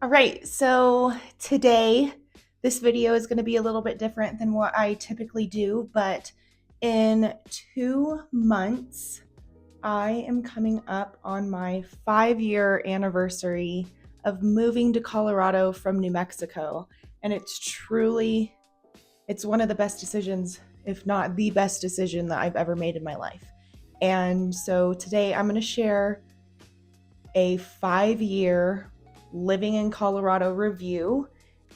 All right, so today this video is going to be a little bit different than what I typically do, but in 2 months, I am coming up on my 5-year anniversary of moving to Colorado from New Mexico. And it's one of the best decisions, if not the best decision that I've ever made in my life. And so today I'm going to share a 5-year living in Colorado review,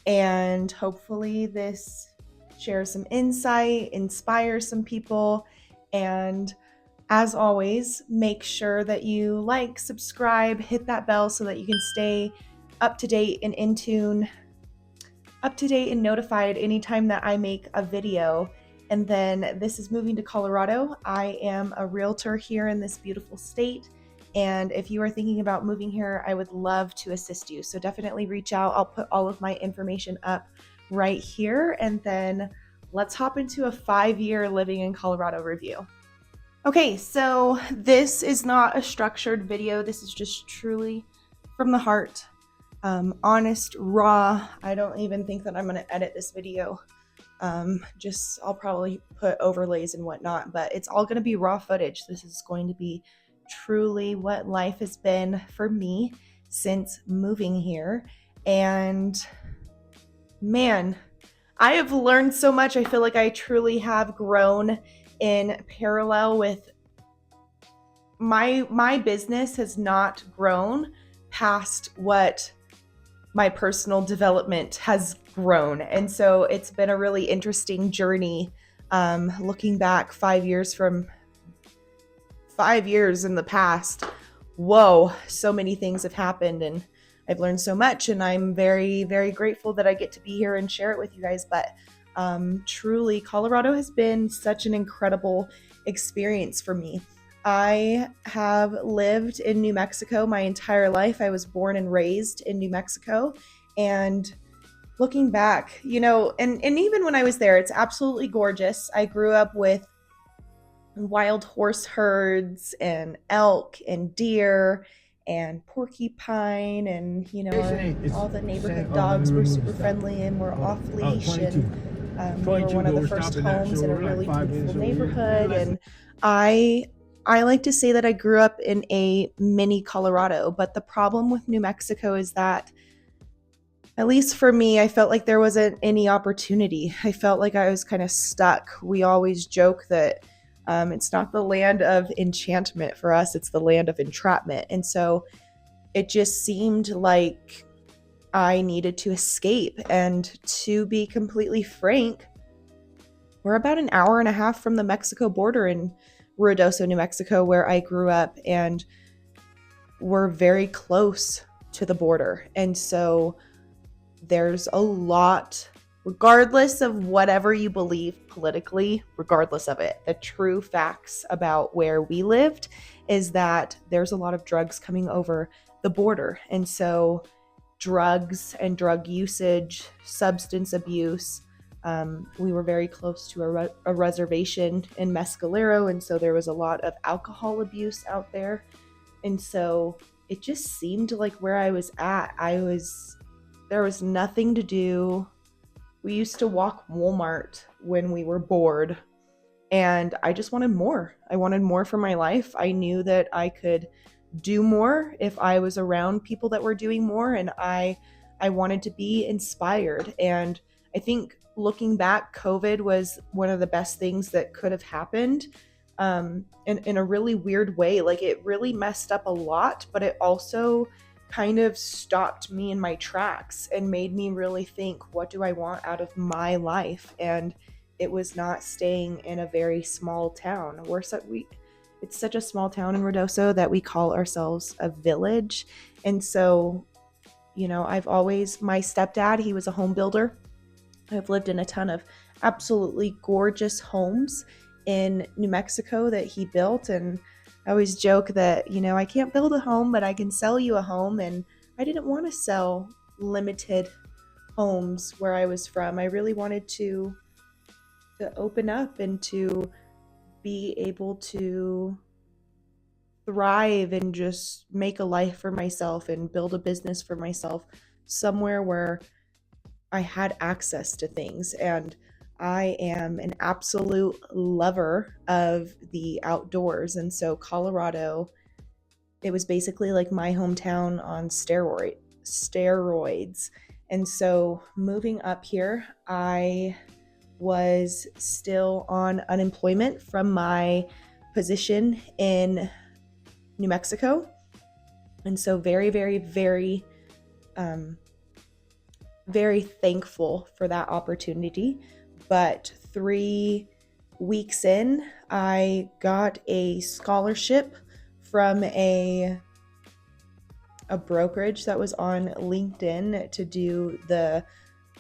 and hopefully this shares some insight, inspires some people, and as always, make sure that you like, subscribe, hit that bell so that you can stay up to date and in tune, up to date and notified anytime that I make a video. And then this is Moving to Colorado. I am a realtor here in this beautiful state. And if you are thinking about moving here, I would love to assist you. So definitely reach out. I'll put all of my information up right here. And then let's hop into a 5-year living in Colorado review. Okay, so this is not a structured video. This is just truly from the heart, honest, raw. I don't even think that I'm going to edit this video. I'll probably put overlays and whatnot, but it's all going to be raw footage. This is going to be truly what life has been for me since moving here. And man, I have learned so much. I feel like I truly have grown in parallel with my business has not grown past what my personal development has grown. And so it's been a really interesting journey. Looking back 5 years from 5 years in the past, whoa, so many things have happened and I've learned so much, and I'm very, very grateful that I get to be here and share it with you guys. But truly, Colorado has been such an incredible experience for me. I have lived in New Mexico my entire life. I was born and raised in New Mexico. And looking back, and even when I was there, it's absolutely gorgeous. I grew up with wild horse herds and elk and deer and porcupine, and all the neighborhood dogs were super friendly and were off leash, and we were one of the first homes in a really beautiful neighborhood. And I like to say that I grew up in a mini Colorado, but the problem with New Mexico is that, at least for me, I felt like there wasn't any opportunity. I felt like I was kind of stuck. We always joke that it's not the land of enchantment for us, it's the land of entrapment. And so it just seemed like I needed to escape. And to be completely frank, we're about an hour and a half from the Mexico border in Ruidoso, New Mexico, where I grew up, and we're very close to the border. And so there's a lot, regardless of whatever you believe politically, regardless of it, the true facts about where we lived is that there's a lot of drugs coming over the border. And so drugs and drug usage, substance abuse, we were very close to a reservation in Mescalero, and so there was a lot of alcohol abuse out there. And so it just seemed like where I was at, there was nothing to do. We used to walk Walmart when we were bored, and I just wanted more. I wanted more for my life. I knew that I could do more if I was around people that were doing more, and I wanted to be inspired. And I think looking back, COVID was one of the best things that could have happened, in a really weird way. Like, it really messed up a lot, but it also kind of stopped me in my tracks and made me really think, what do I want out of my life? And it was not staying in a very small town. It's such a small town in Ruidoso that we call ourselves a village. And so, my stepdad, he was a home builder. I've lived in a ton of absolutely gorgeous homes in New Mexico that he built, and I always joke that, I can't build a home, but I can sell you a home. And I didn't want to sell limited homes where I was from. I really wanted to open up and to be able to thrive and just make a life for myself and build a business for myself somewhere where I had access to things. And I am an absolute lover of the outdoors. And so Colorado, it was basically like my hometown on steroids. And so moving up here, I was still on unemployment from my position in New Mexico. And so very, very, very, um, very thankful for that opportunity. But 3 weeks in, I got a scholarship from a brokerage that was on LinkedIn to do the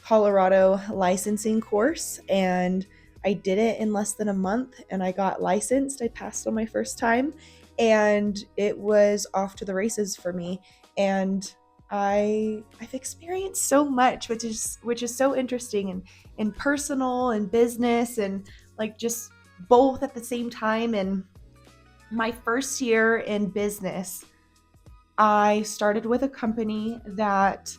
Colorado licensing course. And I did it in less than a month and I got licensed. I passed on my first time and it was off to the races for me. And I've experienced so much, which is so interesting and personal and business and like just both at the same time. And my first year in business, I started with a company that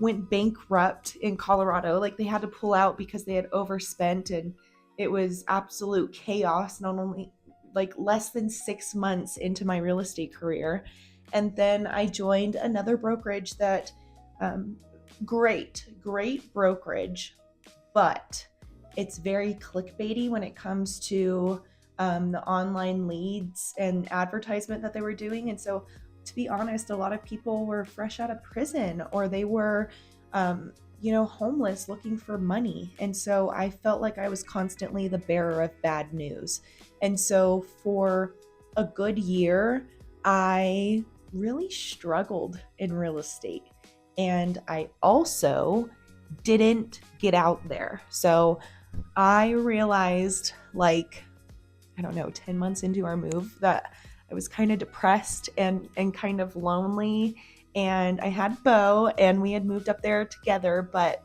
went bankrupt in Colorado. Like they had to pull out because they had overspent and it was absolute chaos, not only like less than 6 months into my real estate career. And then I joined another brokerage that, um, great brokerage, but it's very clickbaity when it comes to the online leads and advertisement that they were doing. And so, to be honest, a lot of people were fresh out of prison or they were, homeless looking for money. And so I felt like I was constantly the bearer of bad news. And so for a good year, I really struggled in real estate. And I also didn't get out there. So I realized, like, I don't know, 10 months into our move, that I was kind of depressed and kind of lonely. And I had Bo and we had moved up there together, but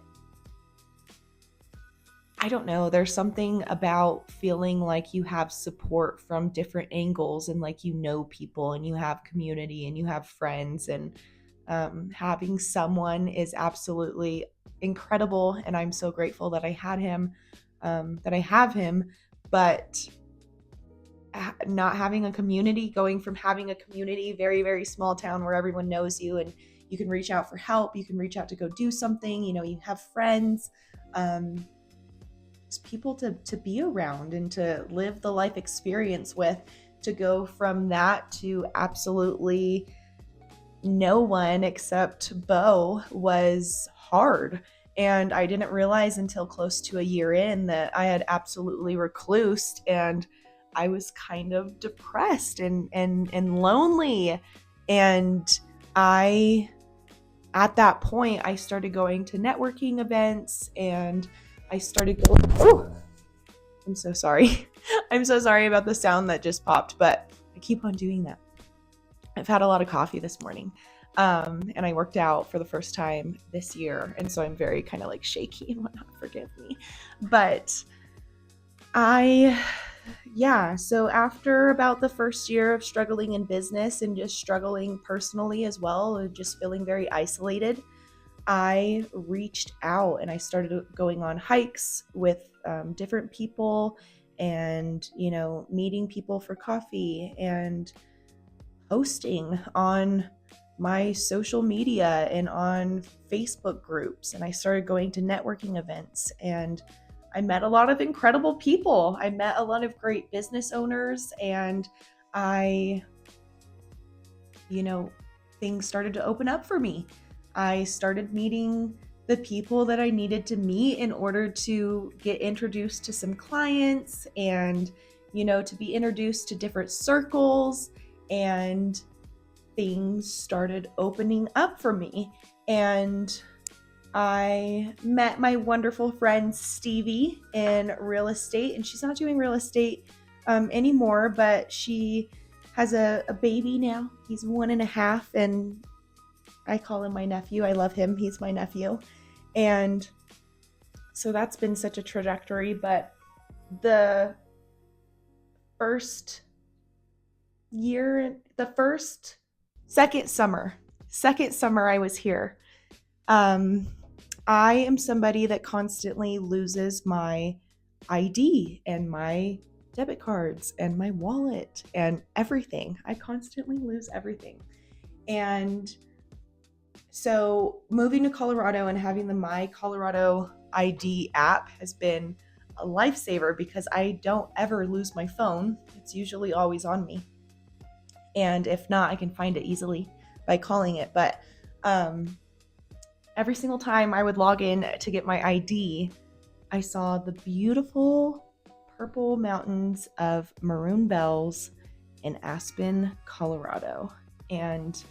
I don't know, there's something about feeling like you have support from different angles and like people and you have community and you have friends and having someone is absolutely incredible. And I'm so grateful that I had him, that I have him. But not having a community, going from having a community, very, very small town where everyone knows you and you can reach out for help, you can reach out to go do something, you have friends, um, people to be around and to live the life experience with, to go from that to absolutely no one except Bo was hard. And I didn't realize until close to a year in that I had absolutely reclused and I was kind of depressed and lonely. And I, at that point, I started going to networking events and I started going, oh, I'm so sorry. I'm so sorry about the sound that just popped, but I keep on doing that. I've had a lot of coffee this morning. And I worked out for the first time this year. And so I'm very kind of like shaky and whatnot, forgive me. But so after about the first year of struggling in business and just struggling personally as well, and just feeling very isolated, I reached out and I started going on hikes with different people and, meeting people for coffee and posting on my social media and on Facebook groups. And I started going to networking events and I met a lot of incredible people. I met a lot of great business owners and I, things started to open up for me. I started meeting the people that I needed to meet in order to get introduced to some clients and, to be introduced to different circles, and things started opening up for me. And I met my wonderful friend Stevie in real estate, and she's not doing real estate anymore, but she has a baby now. He's 1.5, and I call him my nephew. I love him. He's my nephew. And so that's been such a trajectory. But the first year, second summer I was here, Um, I am somebody that constantly loses my ID and my debit cards and my wallet and everything. I constantly lose everything. And so moving to Colorado and having the My Colorado ID app has been a lifesaver because I don't ever lose my phone. It's usually always on me. And if not, I can find it easily by calling it. But every single time I would log in to get my ID, I saw the beautiful purple mountains of Maroon Bells in Aspen, Colorado. And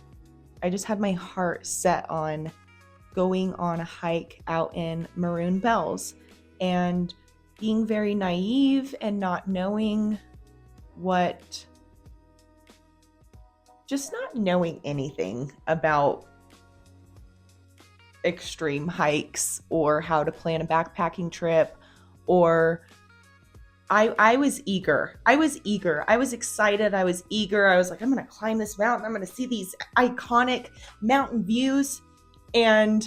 I just had my heart set on going on a hike out in Maroon Bells and being very naive and not knowing just not knowing anything about extreme hikes or how to plan a backpacking trip or I was eager. I was excited. I was eager. I was like, I'm going to climb this mountain. I'm going to see these iconic mountain views. And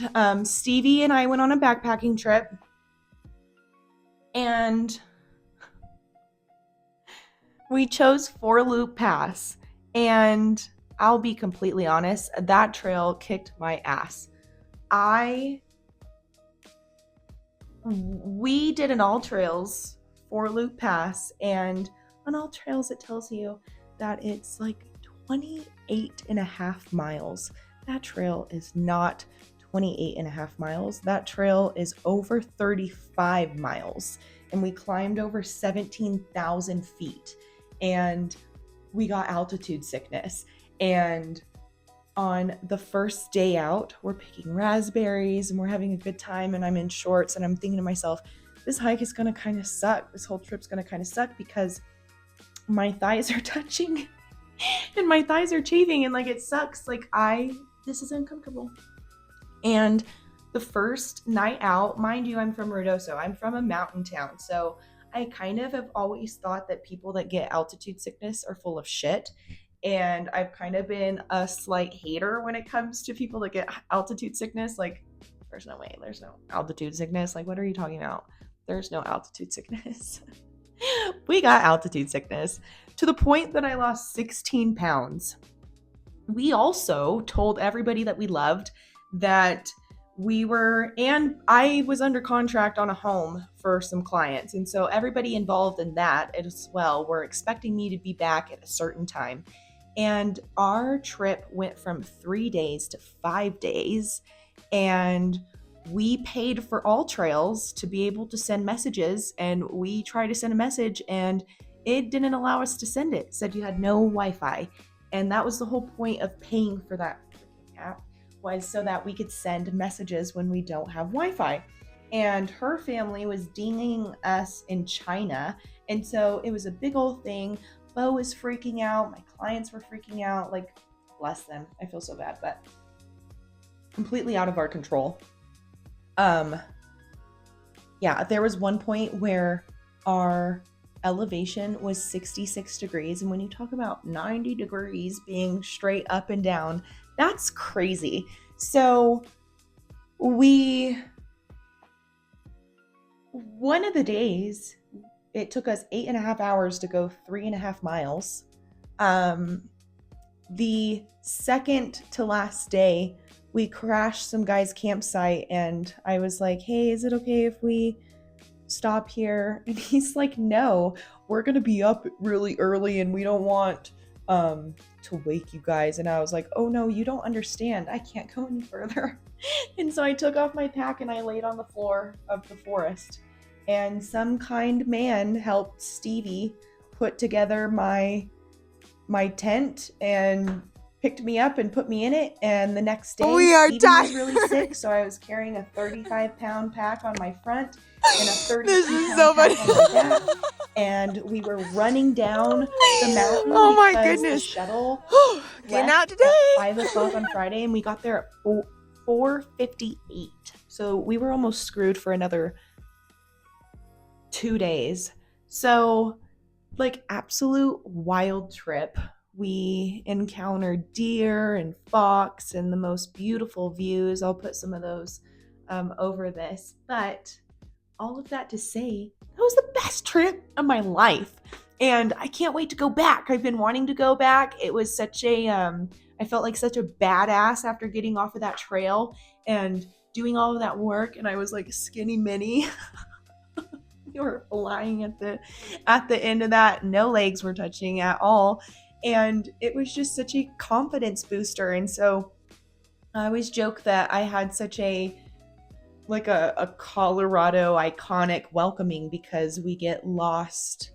Stevie and I went on a backpacking trip. And we chose Four Loop Pass. And I'll be completely honest, that trail kicked my ass. We did an all trails Four Loop Pass, and on all trails it tells you that it's like 28 and a half miles. That trail is not 28 and a half miles. That trail is over 35 miles, and we climbed over 17,000 feet, and we got altitude sickness. And on the first day out, we're picking raspberries and we're having a good time, and I'm in shorts and I'm thinking to myself, this hike is going to kind of suck. This whole trip's going to kind of suck because my thighs are touching and my thighs are chafing and like it sucks. Like this is uncomfortable. And the first night out, mind you, I'm from Ruidoso. I'm from a mountain town. So I kind of have always thought that people that get altitude sickness are full of shit. And I've kind of been a slight hater when it comes to people that get altitude sickness. Like, there's no way. There's no altitude sickness. Like, what are you talking about? There's no altitude sickness. We got altitude sickness to the point that I lost 16 pounds. We also told everybody that we loved that and I was under contract on a home for some clients. And so everybody involved in that as well were expecting me to be back at a certain time. And our trip went from 3 days to 5 days. And we paid for all trails to be able to send messages. And we tried to send a message and it didn't allow us to send it. It said you had no Wi-Fi. And that was the whole point of paying for that app, was so that we could send messages when we don't have Wi-Fi. And her family was dinging us in China. And so it was a big old thing. Bo was freaking out. My clients were freaking out. Like, bless them. I feel so bad, but completely out of our control. Yeah, there was one point where our elevation was 66 degrees. And when you talk about 90 degrees being straight up and down, that's crazy. So one of the days, it took us 8.5 hours to go 3.5 miles. The second to last day, we crashed some guy's campsite and I was like, hey, is it okay if we stop here? And he's like, no, we're going to be up really early and we don't want to wake you guys. And I was like, oh no, you don't understand. I can't go any further. And so I took off my pack and I laid on the floor of the forest. And some kind man helped Stevie put together my tent and picked me up and put me in it. And the next day, Stevie was really sick, so I was carrying a 35-pound pack on my front and a 30-pound pack on my back. And we were running down the mountain because the shuttle getting left out today at 5 o'clock on Friday, and we got there at 4:58. So we were almost screwed for another 2 days. So, like, absolute wild trip. We encountered deer and fox and the most beautiful views. I'll put some of those over this. But all of that to say, that was the best trip of my life. And I can't wait to go back. I've been wanting to go back. It was such a, I felt like such a badass after getting off of that trail and doing all of that work. And I was like skinny mini. We were flying at the end of that. No legs were touching at all. And it was just such a confidence booster. And so I always joke that I had such a Colorado iconic welcoming because we get lost.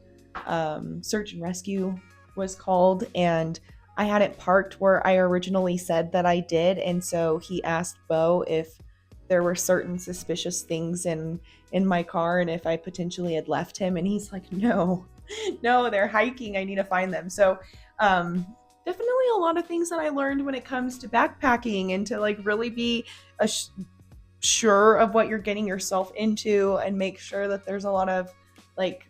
Search and rescue was called, and I hadn't parked where I originally said that I did, and so he asked Bo if there were certain suspicious things in my car and if I potentially had left him, and he's like, no, no, they're hiking. I need to find them. So definitely a lot of things that I learned when it comes to backpacking and to like really be sure of what you're getting yourself into and make sure that there's a lot of like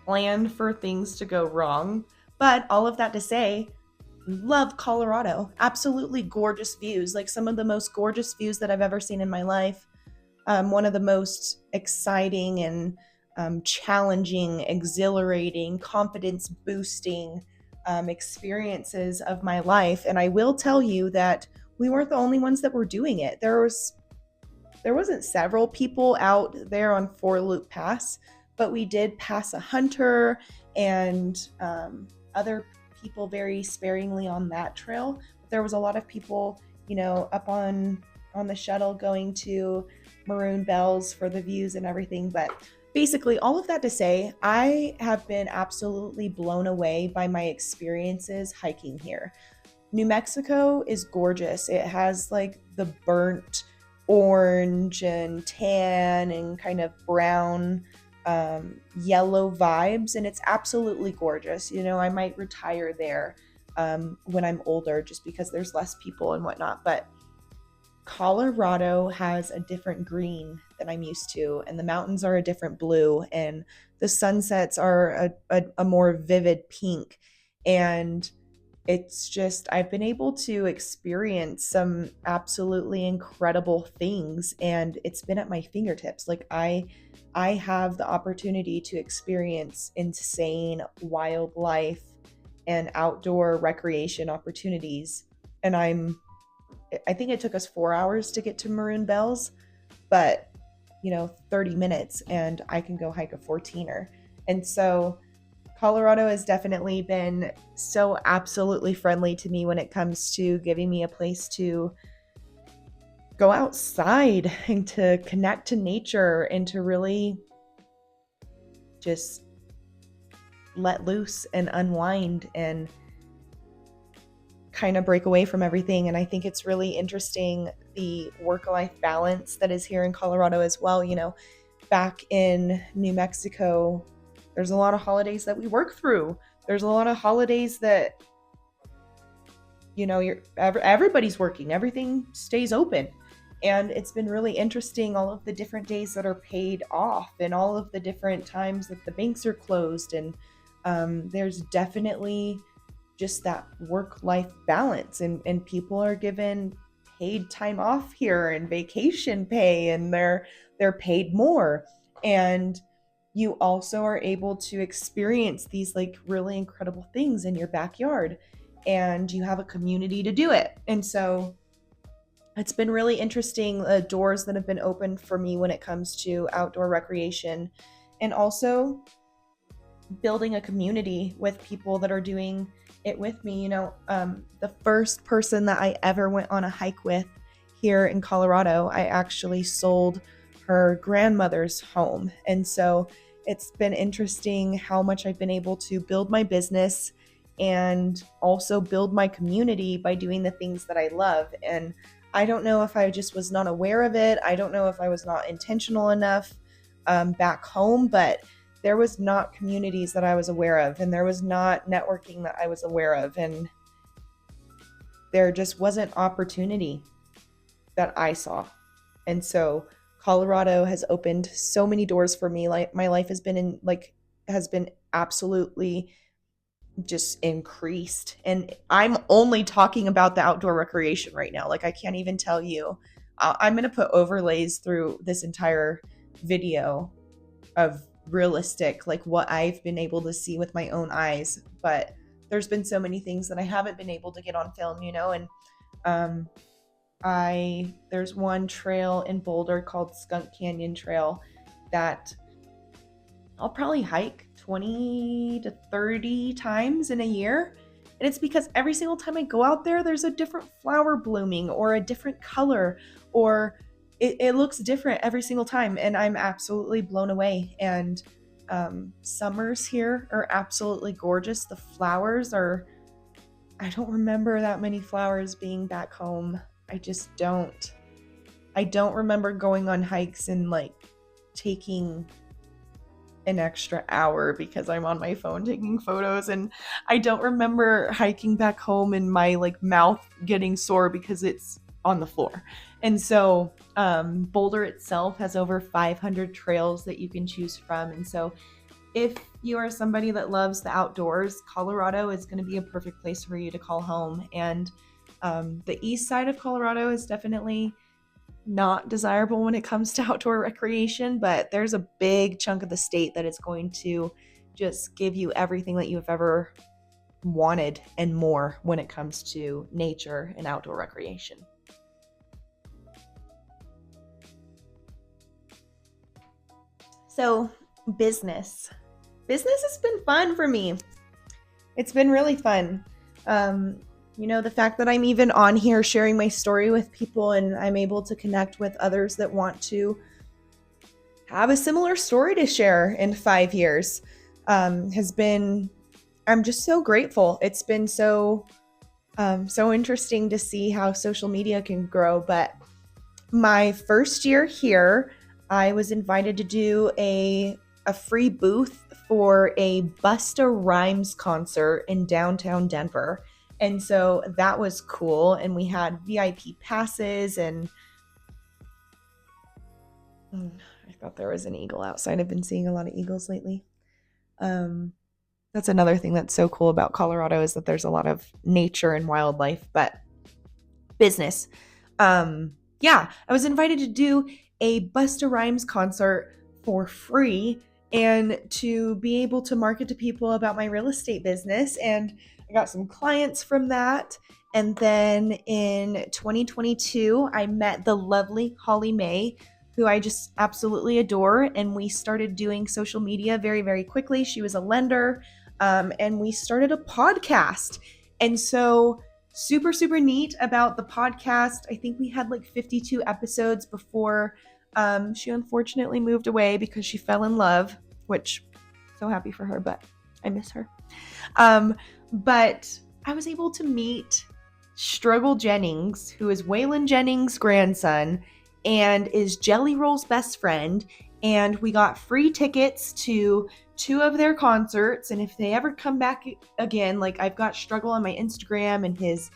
planned for things to go wrong. But all of that to say, love Colorado. Absolutely gorgeous views, like some of the most gorgeous views that I've ever seen in my life. One of the most exciting and challenging, exhilarating, confidence boosting experiences of my life. And I will tell you that we weren't the only ones that were doing it. There wasn't several people out there on Four Loop Pass, but we did pass a hunter and other people very sparingly on that trail. But there was a lot of people, up on the shuttle going to Maroon Bells for the views and everything. But basically, all of that to say, I have been absolutely blown away by my experiences hiking here. New Mexico is gorgeous. It has like the burnt orange and tan and kind of brown yellow vibes, and it's absolutely gorgeous. I might retire there when I'm older just because there's less people and whatnot. But Colorado has a different green than I'm used to, and the mountains are a different blue, and the sunsets are a more vivid pink. And it's just, I've been able to experience some absolutely incredible things, and it's been at my fingertips. Like I have the opportunity to experience insane wildlife and outdoor recreation opportunities. And I think it took us 4 hours to get to Maroon Bells, but 30 minutes and I can go hike a 14er. And so Colorado has definitely been so absolutely friendly to me when it comes to giving me a place to go outside and to connect to nature and to really just let loose and unwind and kind of break away from everything. And I think it's really interesting the work-life balance that is here in Colorado as well. Back in New Mexico, there's a lot of holidays that we work through. There's a lot of holidays that everybody's working, everything stays open. And it's been really interesting, all of the different days that are paid off and all of the different times that the banks are closed. And there's definitely just that work-life balance, and people are given paid time off here and vacation pay, and they're paid more. And you also are able to experience these like really incredible things in your backyard, and you have a community to do it. And so it's been really interesting, doors that have been opened for me when it comes to outdoor recreation, and also building a community with people that are doing it with me. The first person that I ever went on a hike with here in Colorado, I actually sold her grandmother's home. And so it's been interesting how much I've been able to build my business and also build my community by doing the things that I love. And I don't know if I just was not aware of it. I don't know if I was not intentional enough back home, but there was not communities that I was aware of, and there was not networking that I was aware of, and there just wasn't opportunity that I saw. And so Colorado has opened so many doors for me. Like my life has been absolutely just increased. And I'm only talking about the outdoor recreation right now. Like, I can't even tell you. I'm going to put overlays through this entire video of realistic, like what I've been able to see with my own eyes. But there's been so many things that I haven't been able to get on film, and um, there's one trail in Boulder called Skunk Canyon Trail that I'll probably hike 20 to 30 times in a year. And it's because every single time I go out there, there's a different flower blooming or a different color, or it looks different every single time. And I'm absolutely blown away. And summers here are absolutely gorgeous. The flowers are, I don't remember that many flowers being back home. I just don't. I don't remember going on hikes and like taking an extra hour because I'm on my phone taking photos, and I don't remember hiking back home and my like mouth getting sore because it's on the floor. And so Boulder itself has over 500 trails that you can choose from. And so if you are somebody that loves the outdoors, Colorado is going to be a perfect place for you to call home. And the east side of Colorado is definitely not desirable when it comes to outdoor recreation, but there's a big chunk of the state that is going to just give you everything that you've ever wanted and more when it comes to nature and outdoor recreation. So, business has been fun for me. It's been really fun. The fact that I'm even on here sharing my story with people and I'm able to connect with others that want to have a similar story to share in 5 years I'm just so grateful. It's been so interesting to see how social media can grow. But my first year here, I was invited to do a free booth for a Busta Rhymes concert in downtown Denver. And so that was cool. And we had VIP passes, and I thought there was an eagle outside. I've been seeing a lot of eagles lately. That's another thing that's so cool about Colorado, is that there's a lot of nature and wildlife. But business. I was invited to do a Busta Rhymes concert for free and to be able to market to people about my real estate business. And I got some clients from that. And then in 2022, I met the lovely Holly Mae, who I just absolutely adore. And we started doing social media very, very quickly. She was a lender, and we started a podcast. And so super, super neat about the podcast. I think we had like 52 episodes before she unfortunately moved away because she fell in love, which so happy for her, but I miss her. But I was able to meet Struggle Jennings, who is Waylon Jennings' grandson and is Jelly Roll's best friend. And we got free tickets to 2 of their concerts. And if they ever come back again, like I've got Struggle on my Instagram and his,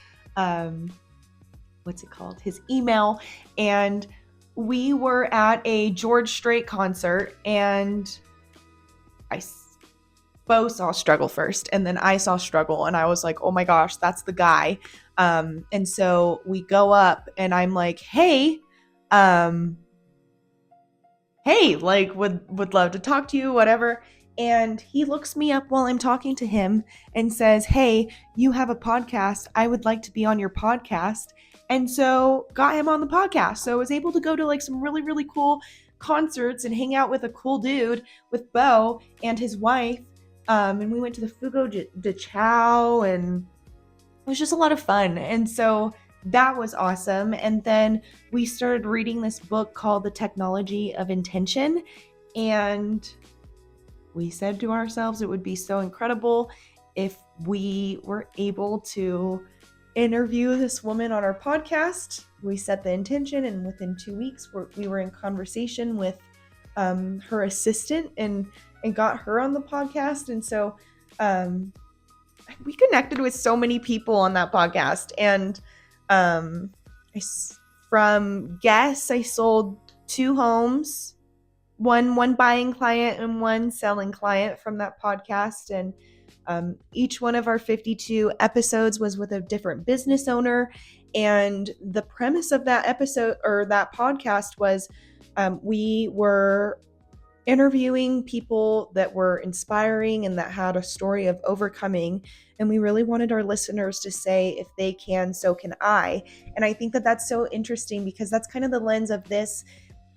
his email. And we were at a George Strait concert, and Bo saw Struggle first, and then I saw Struggle, and I was like, oh my gosh, that's the guy. And so we go up, and I'm like, hey, like would love to talk to you, whatever. And he looks me up while I'm talking to him and says, hey, you have a podcast. I would like to be on your podcast. And so got him on the podcast. So I was able to go to like some really, really cool concerts and hang out with a cool dude with Bo and his wife. And we went to the Fugo de Chao, and it was just a lot of fun. And so that was awesome. And then we started reading this book called The Technology of Intention. And we said to ourselves, it would be so incredible if we were able to interview this woman on our podcast. We set the intention, and within 2 weeks, we were in conversation with her assistant and got her on the podcast. And so we connected with so many people on that podcast. And from guests, I sold 2 homes, one buying client and one selling client from that podcast. And Each one of our 52 episodes was with a different business owner. And the premise of that episode or that podcast was we were interviewing people that were inspiring and that had a story of overcoming. And we really wanted our listeners to say, if they can, so can I. And I think that that's so interesting because that's kind of the lens of this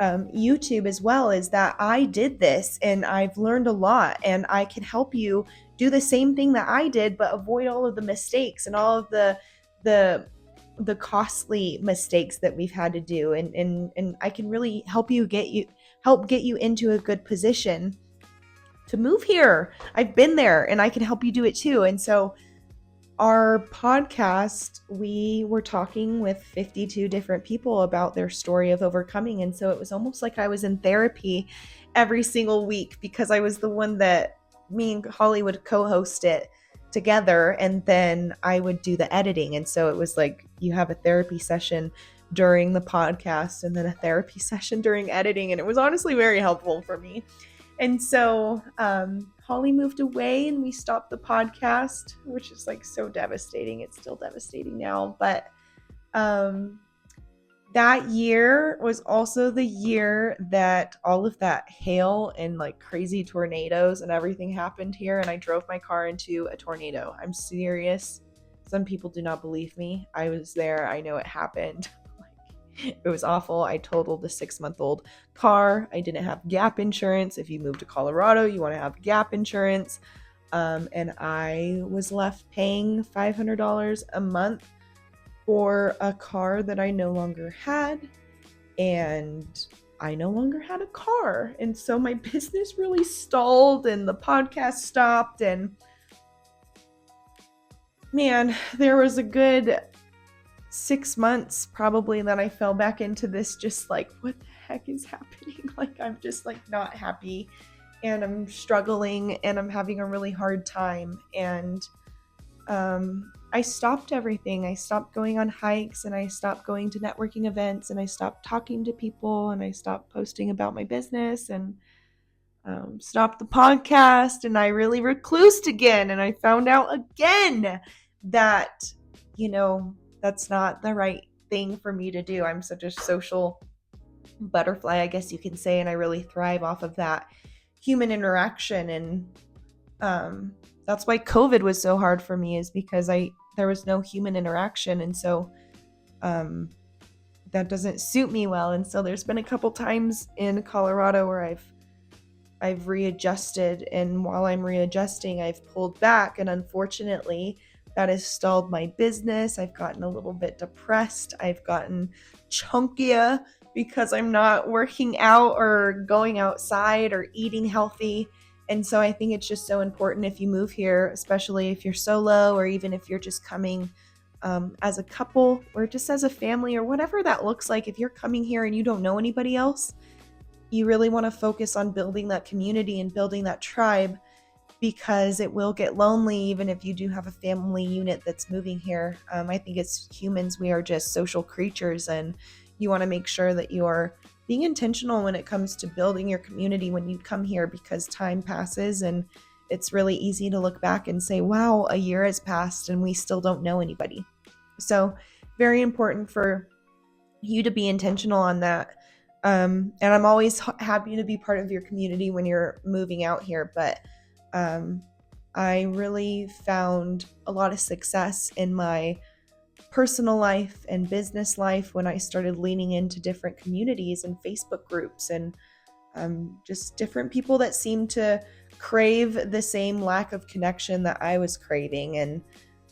YouTube as well, is that I did this and I've learned a lot and I can help you do the same thing that I did, but avoid all of the mistakes and all of the costly mistakes that we've had to do. And I can really help get you into a good position to move here. I've been there and I can help you do it too. And so our podcast, we were talking with 52 different people about their story of overcoming. And so it was almost like I was in therapy every single week because I was the one that me and Holly would co-host it together. And then I would do the editing. And so it was like you have a therapy session during the podcast and then a therapy session during editing. And it was honestly very helpful for me. And so Holly moved away and we stopped the podcast, which is like so devastating. It's still devastating now. But that year was also the year that all of that hail and like crazy tornadoes and everything happened here. And I drove my car into a tornado. I'm serious. Some people do not believe me. I was there. I know it happened. It was awful. I totaled the 6-month-old car. I didn't have gap insurance. If you move to Colorado, you want to have gap insurance. And I was left paying $500 a month for a car that I no longer had. And I no longer had a car. And so my business really stalled and the podcast stopped. And man, there was a good 6 months probably that I fell back into this just like, what the heck is happening? Like, I'm just like not happy and I'm struggling and I'm having a really hard time. And I stopped everything. I stopped going on hikes and I stopped going to networking events and I stopped talking to people and I stopped posting about my business and stopped the podcast and I really reclused again. And I found out again that, that's not the right thing for me to do. I'm such a social butterfly, I guess you can say, and I really thrive off of that human interaction. And that's why COVID was so hard for me, is because there was no human interaction, and so that doesn't suit me well. And so there's been a couple times in Colorado where I've readjusted, and while I'm readjusting, I've pulled back, and unfortunately that has stalled my business. I've gotten a little bit depressed. I've gotten chunkier because I'm not working out or going outside or eating healthy. And so I think it's just so important if you move here, especially if you're solo or even if you're just coming as a couple or just as a family or whatever that looks like. If you're coming here and you don't know anybody else, you really want to focus on building that community and building that tribe, because it will get lonely even if you do have a family unit that's moving here. I think as humans, we are just social creatures, and you want to make sure that you are being intentional when it comes to building your community when you come here, because time passes and it's really easy to look back and say, wow, a year has passed and we still don't know anybody. So very important for you to be intentional on that. And I'm always happy to be part of your community when you're moving out here. But I really found a lot of success in my personal life and business life when I started leaning into different communities and Facebook groups and just different people that seemed to crave the same lack of connection that I was craving. And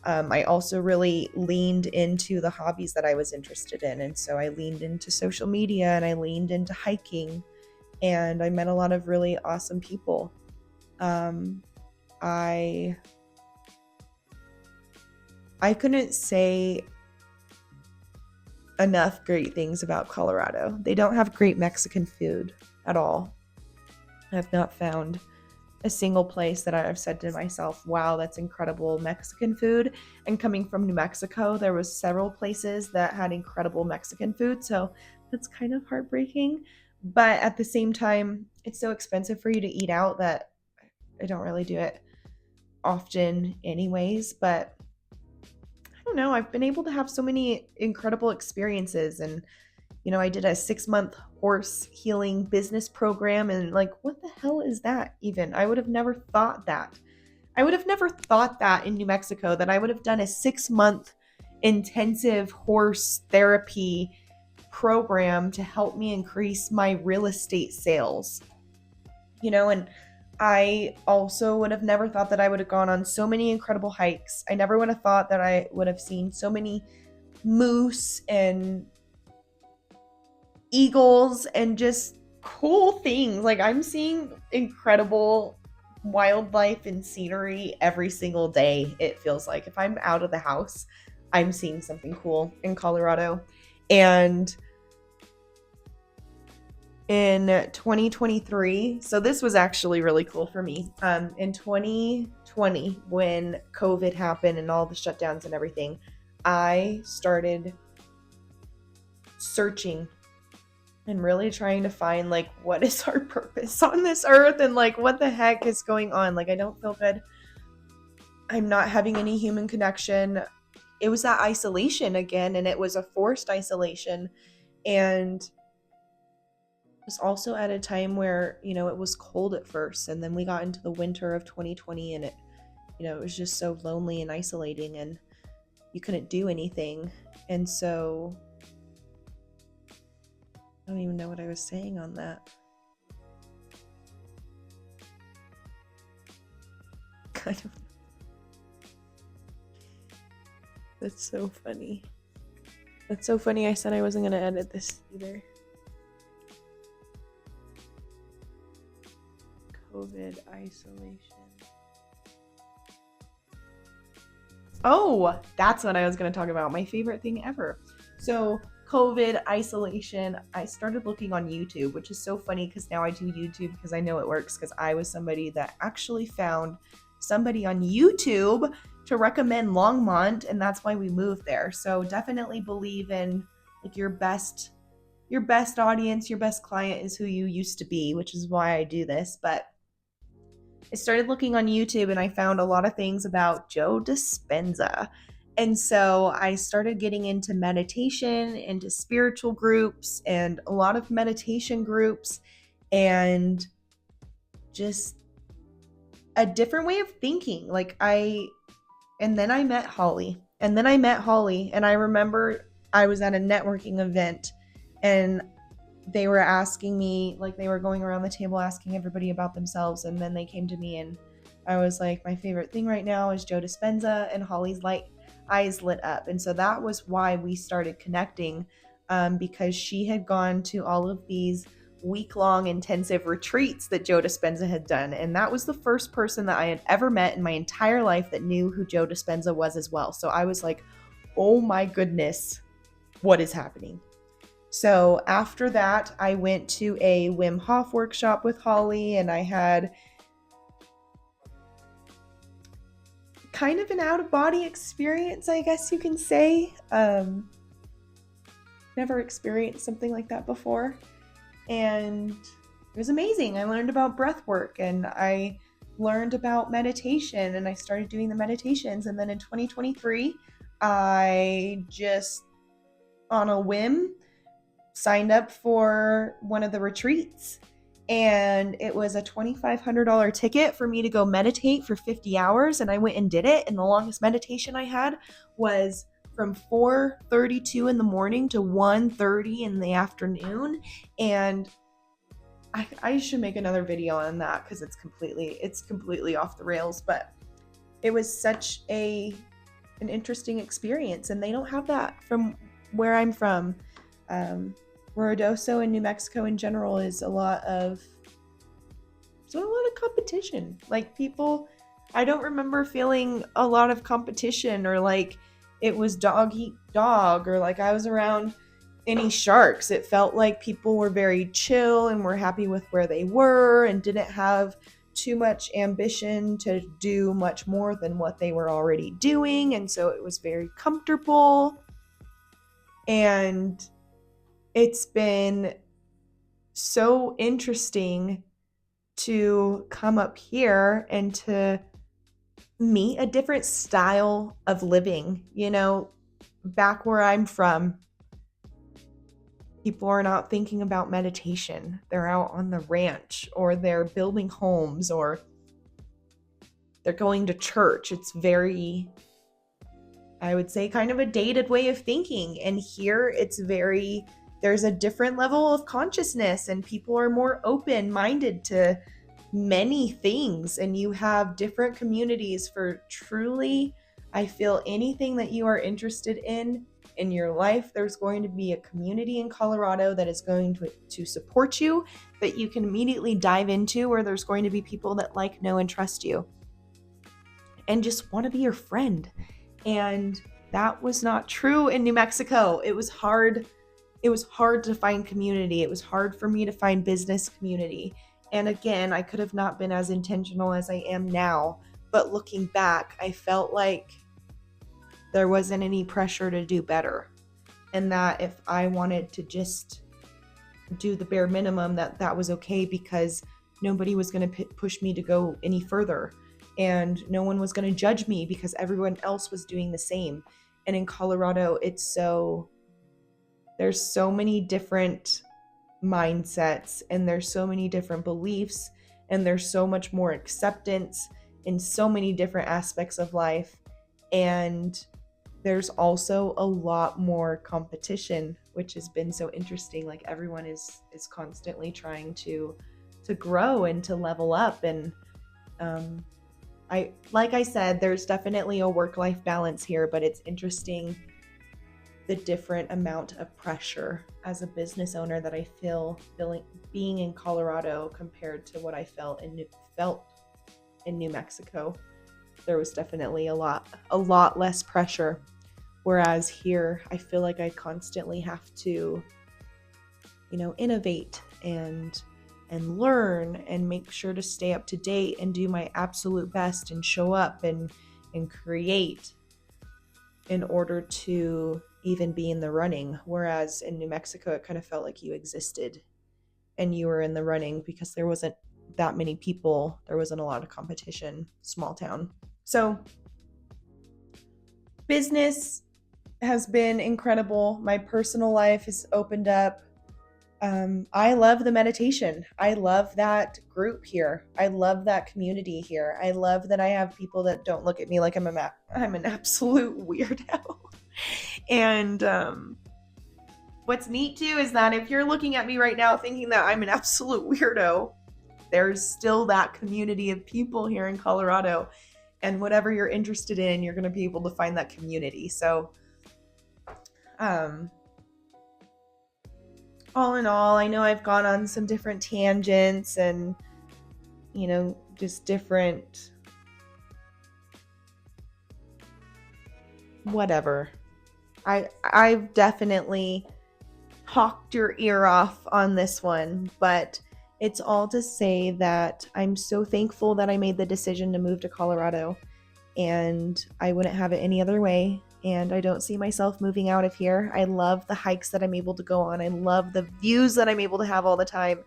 I also really leaned into the hobbies that I was interested in. And so I leaned into social media and I leaned into hiking, and I met a lot of really awesome people. I couldn't say enough great things about Colorado. They don't have great Mexican food at all. I've not found a single place that I've said to myself, wow, that's incredible Mexican food. And coming from New Mexico, there was several places that had incredible Mexican food. So that's kind of heartbreaking. But at the same time, it's so expensive for you to eat out that I don't really do it. often anyways, but I don't know, I've been able to have so many incredible experiences. And I did a 6-month horse healing business program, and like, what the hell is that even? I would have never thought that. I would have never thought that in New Mexico, that I would have done a 6-month intensive horse therapy program to help me increase my real estate sales. And I also would have never thought that I would have gone on so many incredible hikes. I never would have thought that I would have seen so many moose and eagles and just cool things. Like, I'm seeing incredible wildlife and scenery every single day. It feels like if I'm out of the house, I'm seeing something cool in Colorado. And in 2023, so this was actually really cool for me. In 2020, when COVID happened and all the shutdowns and everything, I started searching and really trying to find, like, what is our purpose on this earth, and like, what the heck is going on. Like, I don't feel good. I'm not having any human connection. It was that isolation again, and it was a forced isolation. And it was also at a time where, it was cold at first, and then we got into the winter of 2020, and it was just so lonely and isolating, and you couldn't do anything. And so I don't even know what I was saying on that. I don't know. That's so funny. That's so funny. I said I wasn't going to edit this either. COVID isolation. Oh, that's what I was going to talk about. My favorite thing ever. So, COVID isolation, I started looking on YouTube, which is so funny because now I do YouTube because I know it works, because I was somebody that actually found somebody on YouTube to recommend Longmont, and that's why we moved there. So definitely believe in, like, your best audience, your best client is who you used to be, which is why I do this. But I started looking on YouTube and I found a lot of things about Joe Dispenza. And so I started getting into meditation, into spiritual groups, and a lot of meditation groups, and just a different way of thinking. And then I met Holly. And I remember I was at a networking event, and they were asking me, like, they were going around the table asking everybody about themselves, and then they came to me, and I was like, my favorite thing right now is Joe Dispenza, and Holly's eyes lit up. And so that was why we started connecting, because she had gone to all of these week-long intensive retreats that Joe Dispenza had done, and that was the first person that I had ever met in my entire life that knew who Joe Dispenza was as well. So I was like, oh my goodness, what is happening? So after that, I went to a Wim Hof workshop with Holly, and I had kind of an out-of-body experience, I guess you can say. Never experienced something like that before, and it was amazing. I learned about breath work, and I learned about meditation, and I started doing the meditations. And then in 2023, I just, on a whim, signed up for one of the retreats, and it was a $2,500 ticket for me to go meditate for 50 hours. And I went and did it. And the longest meditation I had was from 4:32 in the morning to 1:30 in the afternoon. And I should make another video on that because it's completely off the rails, but it was such an interesting experience, and they don't have that from where I'm from. Ruidoso in New Mexico in general is a lot of competition. Like, people, I don't remember feeling a lot of competition, or like it was dog eat dog, or like I was around any sharks. It felt like people were very chill and were happy with where they were and didn't have too much ambition to do much more than what they were already doing. And so it was very comfortable. And it's been so interesting to come up here and to meet a different style of living. Back where I'm from, people are not thinking about meditation. They're out on the ranch, or they're building homes, or they're going to church. It's very, I would say, kind of a dated way of thinking. And here there's a different level of consciousness, and people are more open minded to many things. And you have different communities for truly, I feel, anything that you are interested in your life. There's going to be a community in Colorado that is going to support you, that you can immediately dive into, where there's going to be people that like, know, and trust you and just want to be your friend. And that was not true in New Mexico. It was hard. It was hard to find community. It was hard for me to find business community. And again, I could have not been as intentional as I am now. But looking back, I felt like there wasn't any pressure to do better. And that if I wanted to just do the bare minimum, that was okay, because nobody was going to push me to go any further. And no one was going to judge me because everyone else was doing the same. And in Colorado, there's so many different mindsets, and there's so many different beliefs, and there's so much more acceptance in so many different aspects of life. And there's also a lot more competition, which has been so interesting. Like, everyone is constantly trying to grow and to level up. And like I said, there's definitely a work-life balance here, but it's interesting the different amount of pressure as a business owner that I feel being in Colorado compared to what I felt in New Mexico. There was definitely a lot less pressure. Whereas here, I feel like I constantly have to, innovate and learn and make sure to stay up to date and do my absolute best and show up and create in order to even be in the running. Whereas in New Mexico, it kind of felt like you existed and you were in the running because there wasn't that many people. There wasn't a lot of competition, small town. So business has been incredible. My personal life has opened up. I love the meditation. I love that group here. I love that community here. I love that I have people that don't look at me like I'm an absolute weirdo. And what's neat too is that if you're looking at me right now thinking that I'm an absolute weirdo, there's still that community of people here in Colorado. And whatever you're interested in, you're going to be able to find that community. So all in all, I know I've gone on some different tangents and, just different whatever. I've definitely talked your ear off on this one, but it's all to say that I'm so thankful that I made the decision to move to Colorado, and I wouldn't have it any other way. And I don't see myself moving out of here. I love the hikes that I'm able to go on. I love the views that I'm able to have all the time.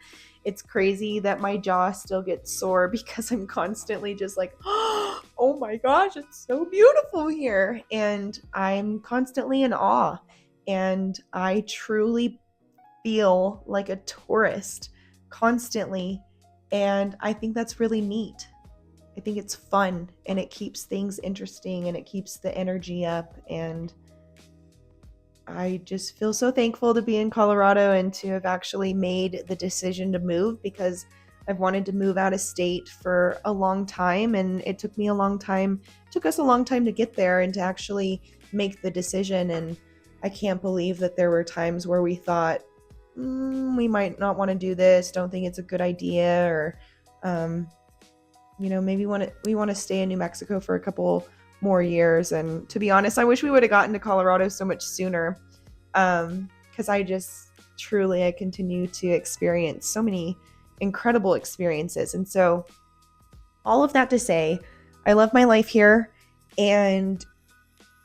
It's crazy that my jaw still gets sore because I'm constantly just like, oh my gosh, it's so beautiful here. And I'm constantly in awe. And I truly feel like a tourist constantly. And I think that's really neat. I think it's fun, and it keeps things interesting, and it keeps the energy up. And I just feel so thankful to be in Colorado and to have actually made the decision to move, because I've wanted to move out of state for a long time, and it took us a long time to get there and to actually make the decision. And I can't believe that there were times where we thought, we might not want to do this, don't think it's a good idea, or maybe we want to stay in New Mexico for a couple more years. And to be honest, I wish we would have gotten to Colorado so much sooner, because I continue to experience so many incredible experiences. And so all of that to say, I love my life here. And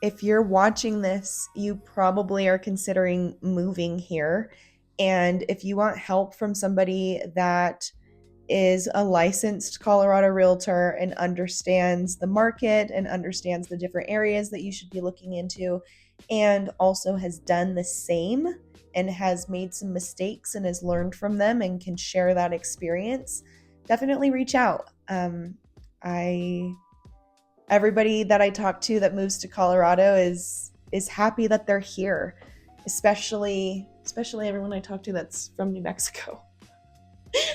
if you're watching this, you probably are considering moving here. And if you want help from somebody that is a licensed Colorado realtor and understands the market and understands the different areas that you should be looking into, and also has done the same and has made some mistakes and has learned from them and can share that experience, definitely reach out. I Everybody that I talk to that moves to Colorado is happy that they're here, especially everyone I talk to that's from New Mexico.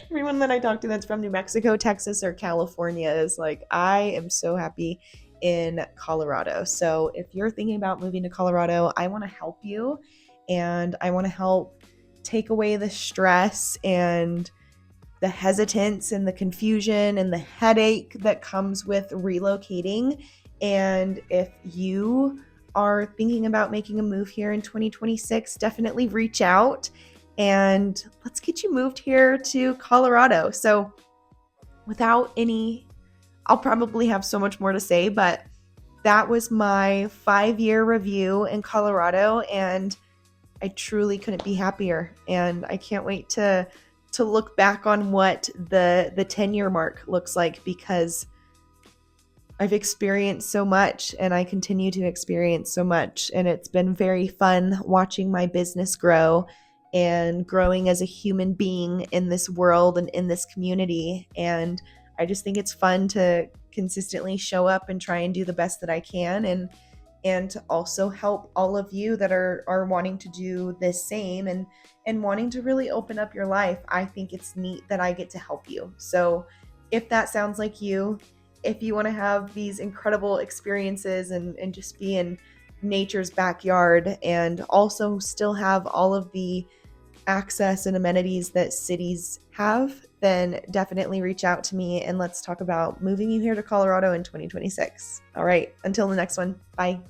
Everyone that I talk to that's from New Mexico, Texas, or California is like, I am so happy in Colorado. So if you're thinking about moving to Colorado, I want to help you, and I want to help take away the stress and the hesitance and the confusion and the headache that comes with relocating. And if you are thinking about making a move here in 2026, definitely reach out and let's get you moved here to Colorado. So I'll probably have so much more to say, but that was my 5-year review in Colorado, and I truly couldn't be happier. And I can't wait to look back on what the 10-year mark looks like, because I've experienced so much and I continue to experience so much. And it's been very fun watching my business grow and growing as a human being in this world and in this community. And I just think it's fun to consistently show up and try and do the best that I can, and to also help all of you that are wanting to do the same and wanting to really open up your life. I think it's neat that I get to help you. So if that sounds like you, if you want to have these incredible experiences and just be in nature's backyard and also still have all of the access and amenities that cities have, then definitely reach out to me and let's talk about moving you here to Colorado in 2026. All right, until the next one, bye.